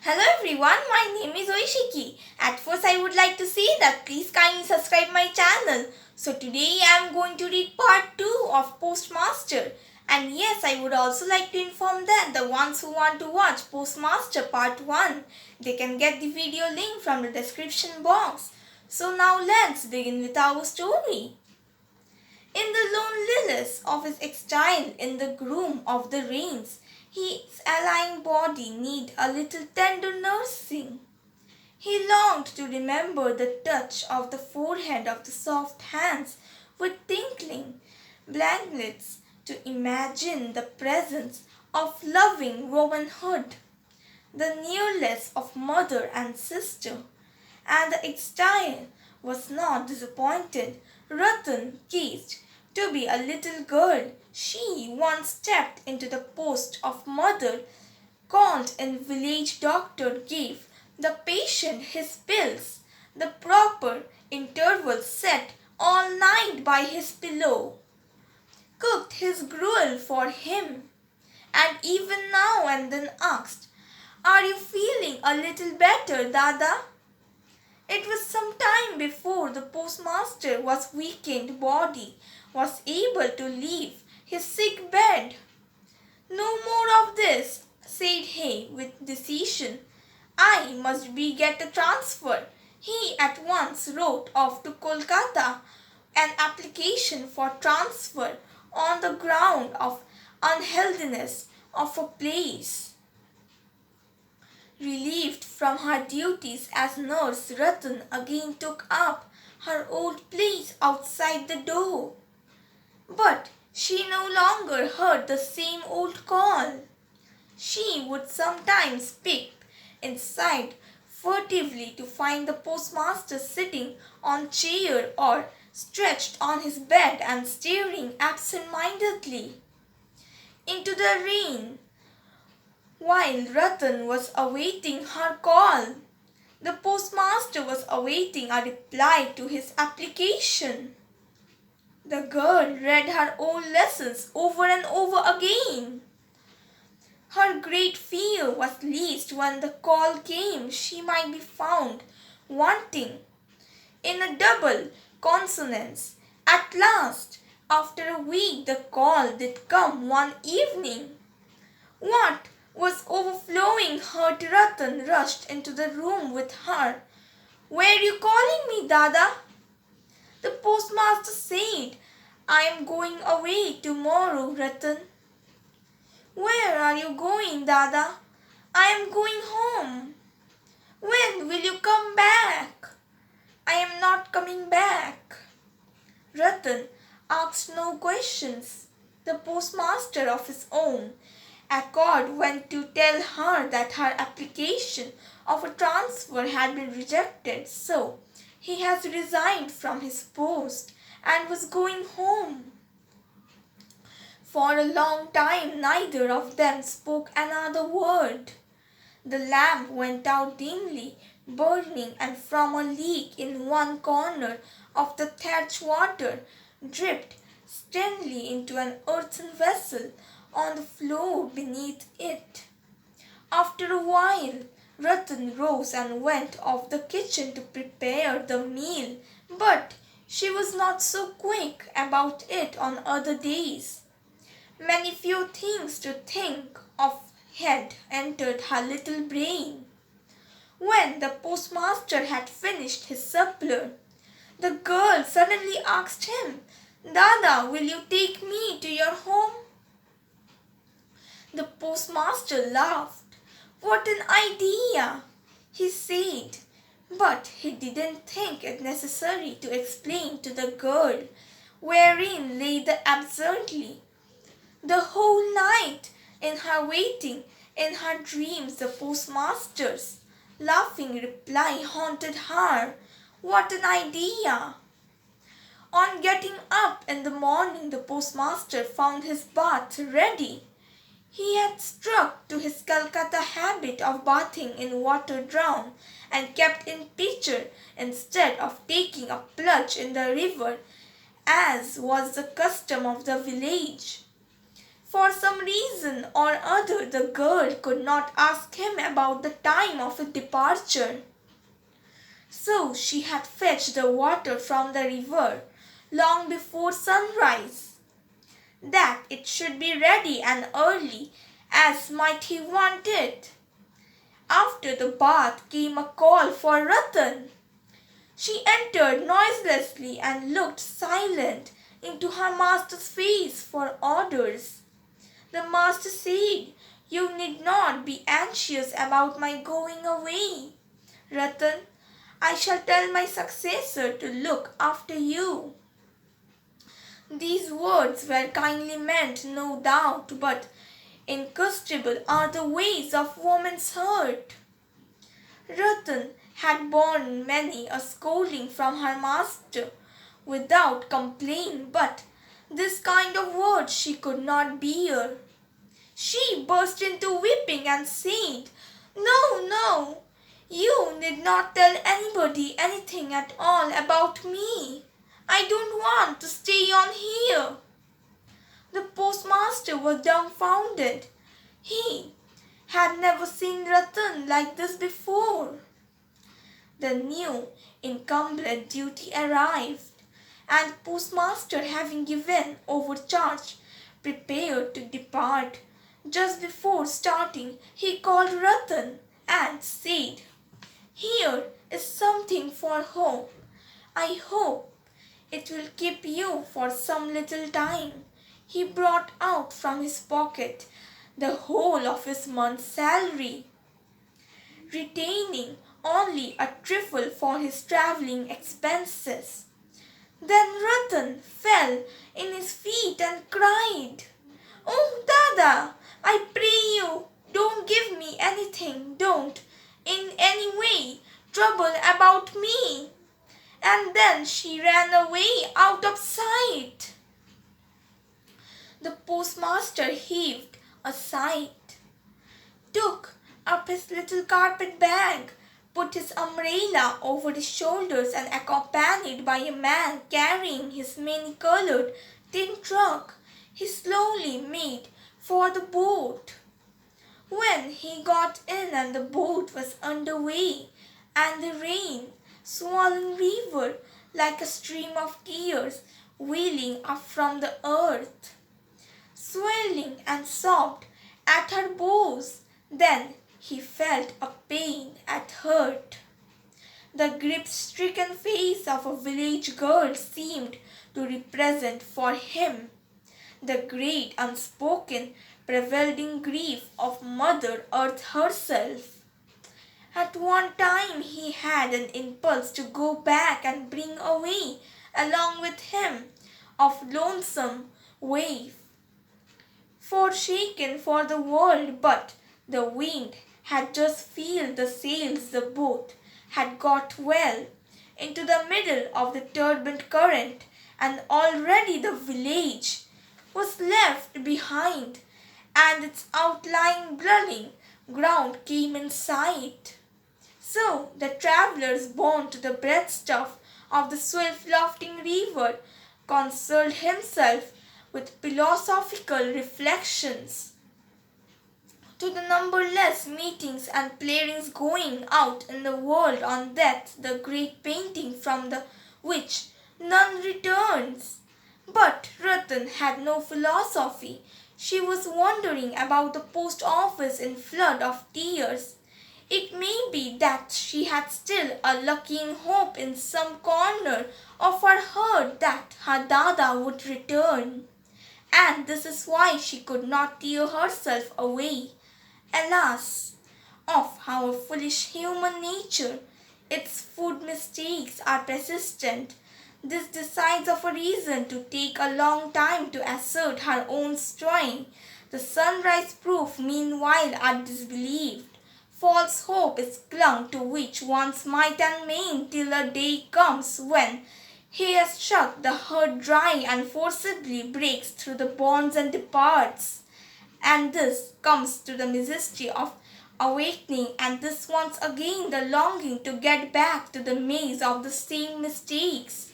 Hello everyone, my name is Oishiki. At first I would like to say that please kindly subscribe my channel. So today I am going to read part 2 of Postmaster. And yes, I would also like to inform that the ones who want to watch Postmaster part 1, they can get the video link from the description box. So now let's begin with our story. In the loneliness of his exile in the gloom of the rains, his ailing body needed a little tender nursing. He longed to remember the touch of the forehead of the soft hands with tinkling blankets, to imagine the presence of loving womanhood, the nearness of mother and sister. And the exile was not disappointed. Ratan gazed to be a little girl. She once stepped into the post of mother, called in village doctor, gave the patient his pills, the proper interval set all night by his pillow, cooked his gruel for him, and even now and then asked, "Are you feeling a little better, Dada?" It was some time before the postmaster was weakened body was able to leave his sick bed. "No more of this," said he with decision. "I must get a transfer." He at once wrote off to Kolkata an application for transfer on the ground of unhealthiness of a place. Relieved from her duties as nurse, Ratan again took up her old place outside the door. But she no longer heard the same old call. She would sometimes peep inside furtively to find the postmaster sitting on chair or stretched on his bed and staring absent-mindedly into the rain. While Ratan was awaiting her call, the postmaster was awaiting a reply to his application. The girl read her old lessons over and over again. Her great fear was lest when the call came she might be found wanting in a double consonance. At last, after a week, the call did come one evening. What was overflowing her, Ratan rushed into the room with her. "Were you calling me, Dada?" The postmaster said. "I am going away tomorrow, Ratan." "Where are you going, Dada?" "I am going home." "When will you come back?" "I am not coming back." Ratan asked no questions. The postmaster of his own accord went to tell her that her application of a transfer had been rejected, so he has resigned from his post and was going home. For a long time neither of them spoke another word. The lamp went out dimly, burning, and from a leak in one corner of the thatch water dripped steadily into an earthen vessel on the floor beneath it. After a while, Ratan rose and went off the kitchen to prepare the meal, but she was not so quick about it on other days. Many few things to think of had entered her little brain. When the postmaster had finished his supper, the girl suddenly asked him, "Dada, will you take me to your home?" The postmaster laughed. "What an idea!" he said, but he didn't think it necessary to explain to the girl wherein lay the absurdity. The whole night, in her waiting, in her dreams, the postmaster's laughing reply haunted her. What an idea! On getting up in the morning, the postmaster found his bath ready. He had stuck to his Calcutta habit of bathing in water drawn and kept in pitcher instead of taking a plunge in the river, as was the custom of the village. For some reason or other, the girl could not ask him about the time of his departure. So she had fetched the water from the river long before sunrise, that it should be ready and early as might he want it. After the bath came a call for Ratan. She entered noiselessly and looked silent into her master's face for orders. The master said, "You need not be anxious about my going away, Ratan. I shall tell my successor to look after you." These words were kindly meant, no doubt, but inexhaustible are the ways of woman's heart. Ratan had borne many a scolding from her master without complaint, but this kind of words she could not bear. She burst into weeping and said, "No, no, you need not tell anybody anything at all about me. I don't want to stay on here." The postmaster was dumbfounded. He had never seen Ratan like this before. The new incumbent duty arrived, and postmaster, having given over charge, prepared to depart. Just before starting, he called Ratan and said, "Here is something for home. I hope it will keep you for some little time." He brought out from his pocket the whole of his month's salary, retaining only a trifle for his travelling expenses. Then Ratan fell in his feet and cried, "Oh, Dada, I pray you, don't give me anything. Don't in any way trouble about me." And then she ran away out of sight. The postmaster heaved a sigh, took up his little carpet bag, put his umbrella over his shoulders, and accompanied by a man carrying his many-colored tin truck, he slowly made for the boat. When he got in and the boat was under way, and the rain-swollen river like a stream of tears wheeling up from the earth, swelling and sobbed at her bows, then he felt a pain at hurt. The grief-stricken face of a village girl seemed to represent for him the great unspoken prevailing grief of Mother Earth herself. At one time he had an impulse to go back and bring away along with him of lonesome waif, forsaken for the world, but the wind had just filled the sails, the boat had got well into the middle of the turbulent current, and already the village was left behind, and its outlying dwelling ground came in sight. So the travellers borne to the breadstuff of the swift-lofting river consoled himself with philosophical reflections. To the numberless meetings and playings going out in the world on death, the great painting from the which none returns. But Ratan had no philosophy. She was wandering about the post office in flood of tears. It may be that she had still a lurking hope in some corner of her heart that her Dada would return, and this is why she could not tear herself away. Alas, of our foolish human nature, its food mistakes are persistent. This decides of a reason to take a long time to assert her own strength. The sunrise proof meanwhile are disbelieved. False hope is clung to which one's might and main till a day comes when he has struck the heart dry and forcibly breaks through the bonds and departs. And this comes to the mystery of awakening, and this once again the longing to get back to the maze of the same mistakes.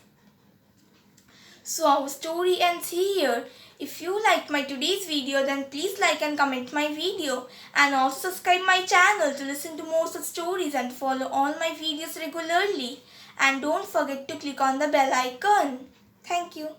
So our story ends here. If you liked my today's video, then please like and comment my video, and also subscribe my channel to listen to more such stories and follow all my videos regularly. And don't forget to click on the bell icon. Thank you.